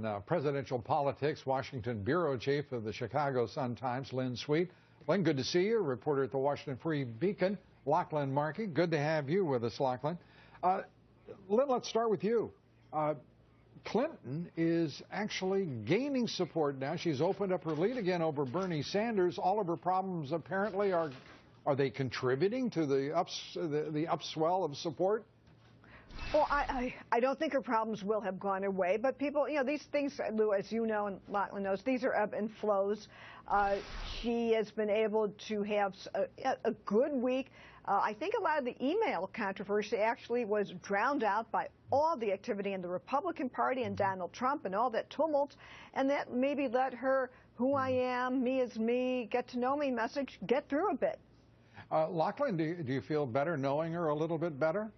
on presidential politics, Washington bureau chief of the Chicago Sun-Times, Lynn Sweet. Lynn, good to see you. Reporter at the Washington Free Beacon, Lachlan Markay. Good to have you with us, Lachlan. Lynn, let's start with you. Clinton is actually gaining support now. She's opened up her lead again over Bernie Sanders. All of her problems apparently are they contributing to the upswell of support? Well, I don't think her problems will have gone away, but people, these things, Lou, as you know and Lachlan knows, these are ebb and flows. She has been able to have a good week. I think a lot of the email controversy actually was drowned out by all the activity in the Republican Party and Donald Trump and all that tumult, and that maybe let her who I am, me is me, get to know me message get through a bit. Lachlan, do you feel better knowing her a little bit better?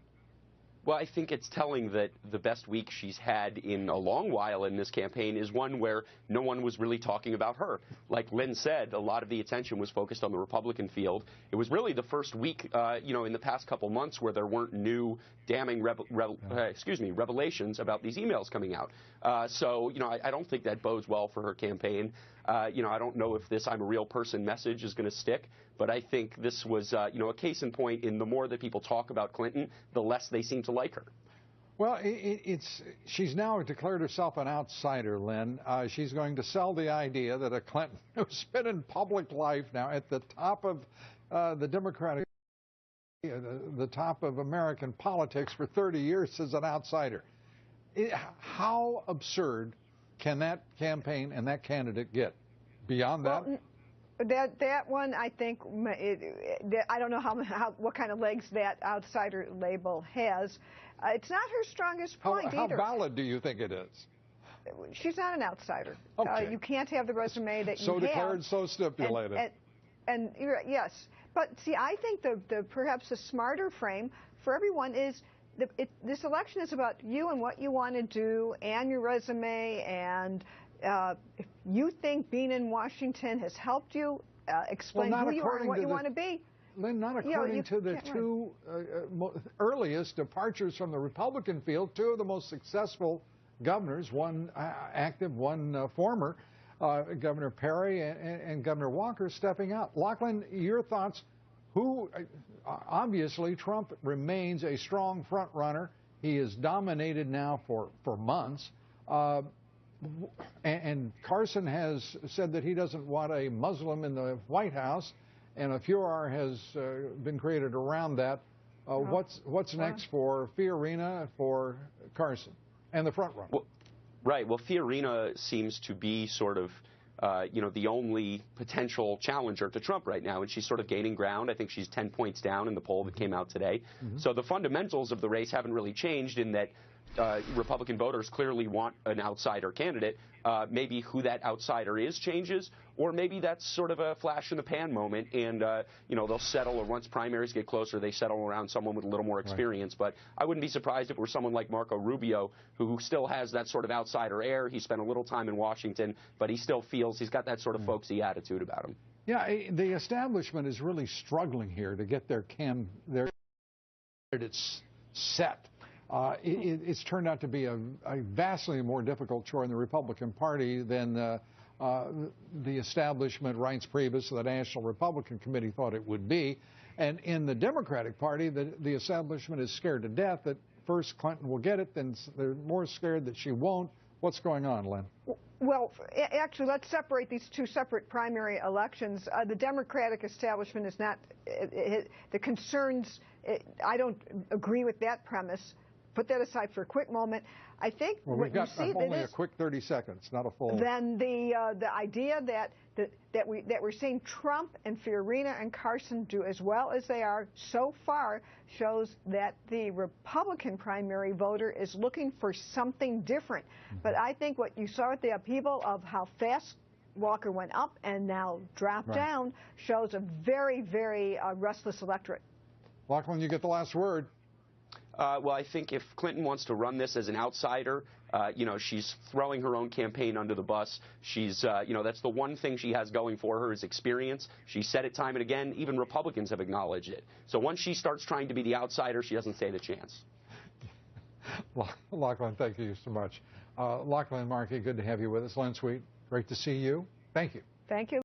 Well, I think it's telling that the best week she's had in a long while in this campaign is one where no one was really talking about her. Like Lynn said, a lot of the attention was focused on the Republican field. It was really the first week, in the past couple months where there weren't new damning revelations about these emails coming out. I don't think that bodes well for her campaign. I don't know if this "I'm a real person" message is going to stick, but I think this was, a case in point in the more that people talk about Clinton, the less they seem to like her. Well, she's now declared herself an outsider, Lynn. She's going to sell the idea that a Clinton who's been in public life now at the top of the Democratic, the top of American politics for 30 years is an outsider. How absurd can that campaign and that candidate get? Beyond that? Well, that one, I think, I don't know what kind of legs that outsider label has. It's not her strongest point either. How valid do you think it is? She's not an outsider. Okay. You can't have the resume that you so have. So declared, so stipulated. And yes, but see, I think perhaps the smarter frame for everyone is this election is about you and what you want to do and your resume, and if you think being in Washington has helped you explain who you are and what you want to be. Lynn, not according to the two earliest departures from the Republican field, two of the most successful governors, one active, one former, Governor Perry and Governor Walker stepping out. Lachlan, your thoughts? Obviously, Trump remains a strong front runner. He is dominated now for months. And Carson has said that he doesn't want a Muslim in the White House, and a furor has been created around that. What's next for Fiorina, for Carson, and the front runner? Well, right. Well, Fiorina seems to be sort of the only potential challenger to Trump right now, and she's sort of gaining ground. I think she's 10 points down in the poll that came out today. Mm-hmm. So the fundamentals of the race haven't really changed in that Republican voters clearly want an outsider candidate. Maybe who that outsider is changes, or maybe that's sort of a flash in the pan moment, and they'll settle, or once primaries get closer, they settle around someone with a little more experience. Right. But I wouldn't be surprised if it were someone like Marco Rubio, who still has that sort of outsider air. He spent a little time in Washington, but he still feels he's got that sort of folksy attitude about him. Yeah, the establishment is really struggling here to get their candidates set. It's turned out to be a vastly more difficult chore in the Republican Party than the establishment, Reince Priebus, the National Republican Committee, thought it would be. And in the Democratic Party, the establishment is scared to death that first Clinton will get it, then they're more scared that she won't. What's going on, Lynn? Well, actually, let's separate these two separate primary elections. The Democratic establishment is not the concerns. I don't agree with that premise. Put that aside for a quick moment. I think we've got only a quick 30 seconds, not a full. Then the idea that we're seeing Trump and Fiorina and Carson do as well as they are so far shows that the Republican primary voter is looking for something different. Mm-hmm. But I think what you saw at the upheaval of how fast Walker went up and now dropped down shows a very, very restless electorate. Lachlan, you get the last word. Well, I think if Clinton wants to run this as an outsider, she's throwing her own campaign under the bus. She's, that's the one thing she has going for her is experience. She said it time and again. Even Republicans have acknowledged it. So once she starts trying to be the outsider, she doesn't stand a chance. Lachlan, thank you so much. Lachlan, Markay, good to have you with us. Lynn Sweet, great to see you. Thank you. Thank you.